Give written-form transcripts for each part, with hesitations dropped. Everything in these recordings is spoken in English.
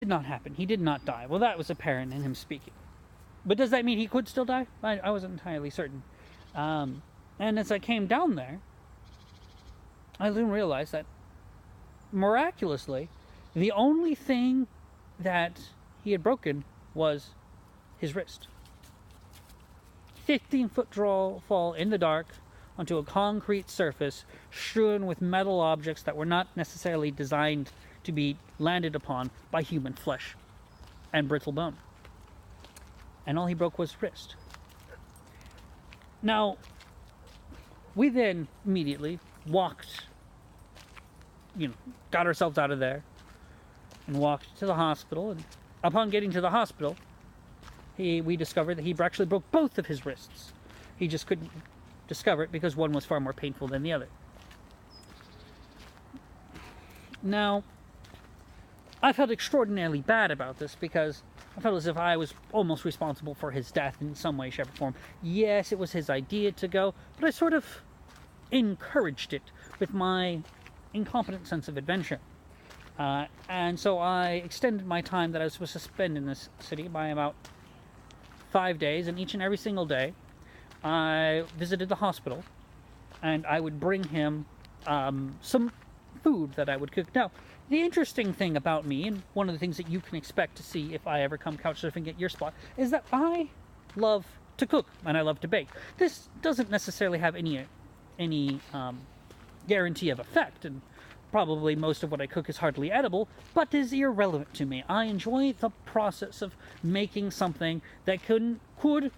did not happen. He did not die. Well, that was apparent in him speaking. But does that mean he could still die? I wasn't entirely certain. And as I came down there, I then realized that miraculously, the only thing that he had broken was his wrist. 15-foot fall in the dark onto a concrete surface strewn with metal objects that were not necessarily designed to be landed upon by human flesh and brittle bone. And all he broke was his wrist. Now, we then immediately walked, got ourselves out of there and walked to the hospital. And upon getting to the hospital, we discovered that he actually broke both of his wrists. He just couldn't discover it because one was far more painful than the other. Now, I felt extraordinarily bad about this because I felt as if I was almost responsible for his death in some way, shape, or form. Yes, it was his idea to go, but I sort of encouraged it with my incompetent sense of adventure. And so I extended my time that I was supposed to spend in this city by about 5 days, and each and every single day I visited the hospital, and I would bring him some food that I would cook. Now, the interesting thing about me, and one of the things that you can expect to see if I ever come couch surfing at your spot, is that I love to cook and I love to bake. This doesn't necessarily have any guarantee of effect, and probably most of what I cook is hardly edible, but is irrelevant to me. I enjoy the process of making something that could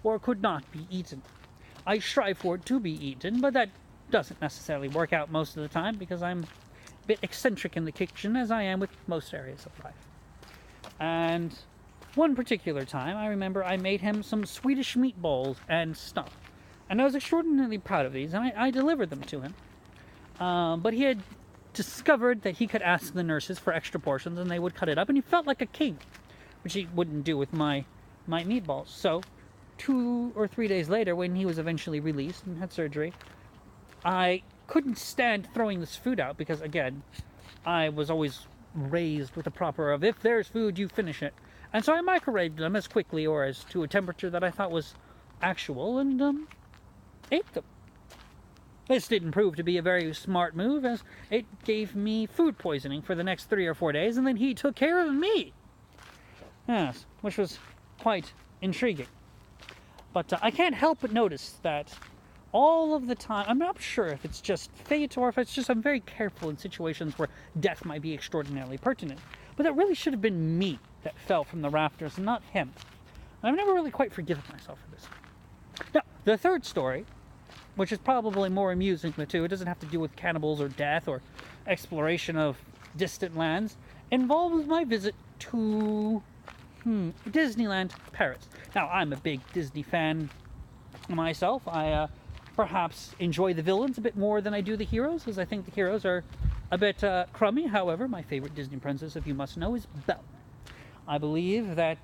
or could not be eaten. I strive for it to be eaten, but that doesn't necessarily work out most of the time because I'm a bit eccentric in the kitchen, as I am with most areas of life. And one particular time, I remember I made him some Swedish meatballs and stuff. And I was extraordinarily proud of these, and I delivered them to him. But he had discovered that he could ask the nurses for extra portions, and they would cut it up, and he felt like a king, which he wouldn't do with my meatballs. So 2 or 3 days later, when he was eventually released and had surgery, I couldn't stand throwing this food out because, again, I was always raised with the proper of, if there's food, you finish it. And so I microwaved them as quickly or as to a temperature that I thought was actual, and ate them. This didn't prove to be a very smart move, as it gave me food poisoning for the next 3 or 4 days, and then he took care of me. Yes, which was quite intriguing. But I can't help but notice that all of the time, I'm not sure if it's just fate or if it's just I'm very careful in situations where death might be extraordinarily pertinent. But that really should have been me that fell from the rafters and not him. And I've never really quite forgiven myself for this. Now, the third story, which is probably more amusing than the two, it doesn't have to do with cannibals or death or exploration of distant lands, involves my visit to Disneyland Paris. Now, I'm a big Disney fan myself. I perhaps enjoy the villains a bit more than I do the heroes, as I think the heroes are a bit crummy. However, my favorite Disney princess, if you must know, is Belle. I believe that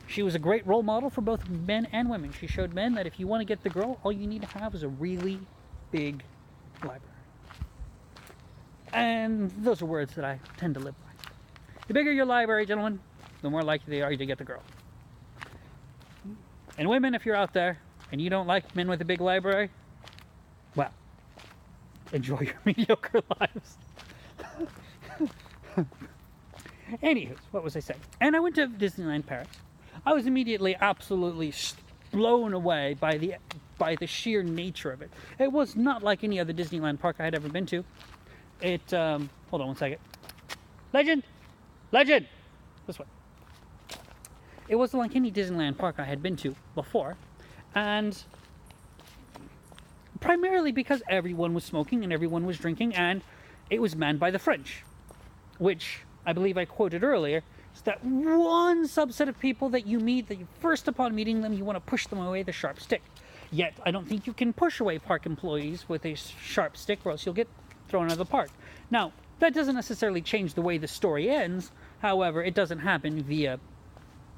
she was a great role model for both men and women. She showed men that if you want to get the girl, all you need to have is a really big library. And those are words that I tend to live by. The bigger your library, gentlemen, the more likely they are to get the girl. And women, if you're out there and you don't like men with a big library, well, enjoy your mediocre lives. Anywho, what was I saying? And I went to Disneyland Paris. I was immediately absolutely blown away by the sheer nature of it. It was not like any other Disneyland park I had ever been to. It, hold on one second. Legend! This way. It wasn't like any Disneyland park I had been to before. And primarily because everyone was smoking and everyone was drinking, and it was manned by the French, which I believe I quoted earlier, is that one subset of people that you meet, that you first upon meeting them, you want to push them away with a sharp stick. Yet, I don't think you can push away park employees with a sharp stick, or else you'll get thrown out of the park. Now, that doesn't necessarily change the way the story ends. However, it doesn't happen via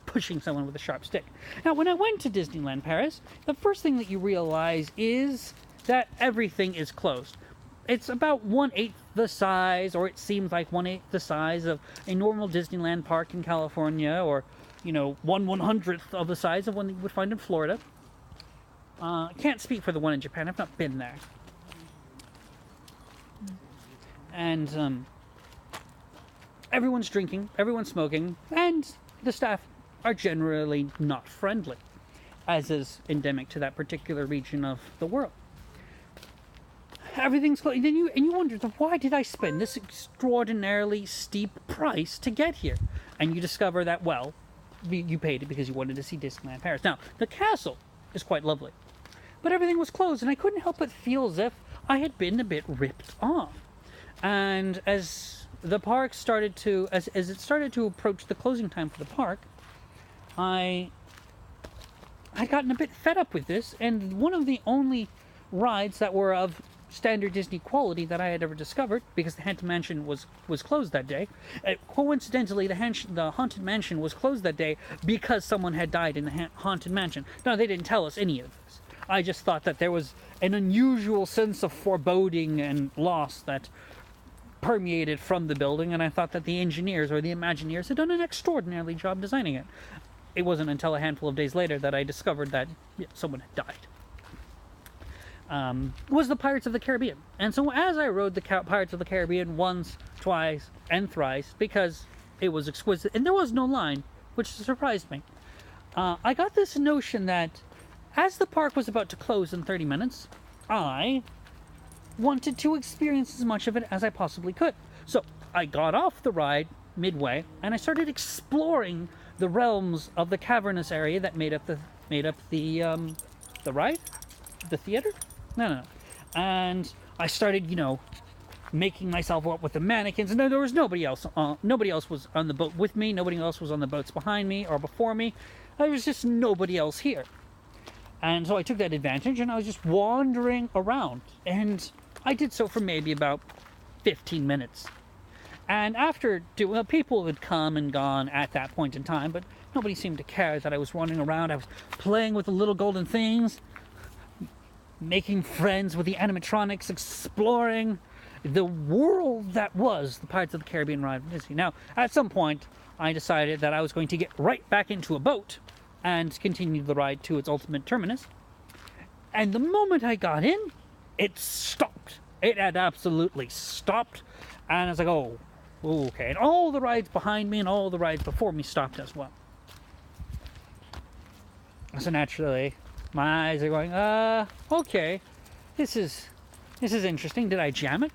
pushing someone with a sharp stick. Now, when I went to Disneyland Paris, the first thing that you realize is that everything is closed. it's about 1/8 the size, or it seems like 1/8 the size of a normal Disneyland park in California, or, you know, 1/100th of the size of one that you would find in Florida. I can't speak for the one in Japan. I've not been there. And everyone's drinking, everyone's smoking, and the staff are generally not friendly, as is endemic to that particular region of the world. Everything's closed, and you wonder, why did I spend this extraordinarily steep price to get here? And you discover that, well, you paid it because you wanted to see Disneyland Paris. Now, the castle is quite lovely, but everything was closed, and I couldn't help but feel as if I had been a bit ripped off. And as the park started to, as it started to approach the closing time for the park, I'd gotten a bit fed up with this, and one of the only rides that were of standard Disney quality that I had ever discovered, because the Haunted Mansion was closed that day. Coincidentally, the Haunted Mansion was closed that day because someone had died in the Haunted Mansion. No, they didn't tell us any of this. I just thought that there was an unusual sense of foreboding and loss that permeated from the building, and I thought that the engineers or the Imagineers had done an extraordinary job designing it. It wasn't until a handful of days later that I discovered that someone had died. Was the Pirates of the Caribbean. And so as I rode the Pirates of the Caribbean once, twice, and thrice, because it was exquisite, and there was no line, which surprised me, I got this notion that as the park was about to close in 30 minutes, I wanted to experience as much of it as I possibly could. So I got off the ride midway, and I started exploring the realms of the cavernous area that made up the ride, the theater. No. And I started, making myself up with the mannequins, and there was nobody else. Nobody else was on the boat with me. Nobody else was on the boats behind me or before me. There was just nobody else here. And so I took that advantage, and I was just wandering around. And I did so for maybe about 15 minutes. And after people had come and gone at that point in time, but nobody seemed to care that I was wandering around. I was playing with the little golden things, making friends with the animatronics, exploring the world that was the Pirates of the Caribbean ride at Disney. Now, at some point, I decided that I was going to get right back into a boat and continue the ride to its ultimate terminus. And the moment I got in, it stopped. It had absolutely stopped. And I was like, oh, okay. And all the rides behind me and all the rides before me stopped as well. So naturally, my eyes are going, okay, this is interesting. Did I jam it?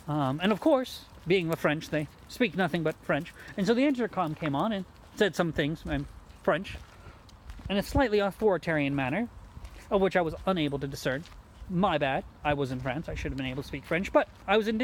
And of course, being the French, they speak nothing but French. And so the intercom came on and said some things in French, in a slightly authoritarian manner, of which I was unable to discern. My bad. I was in France. I should have been able to speak French, but I was in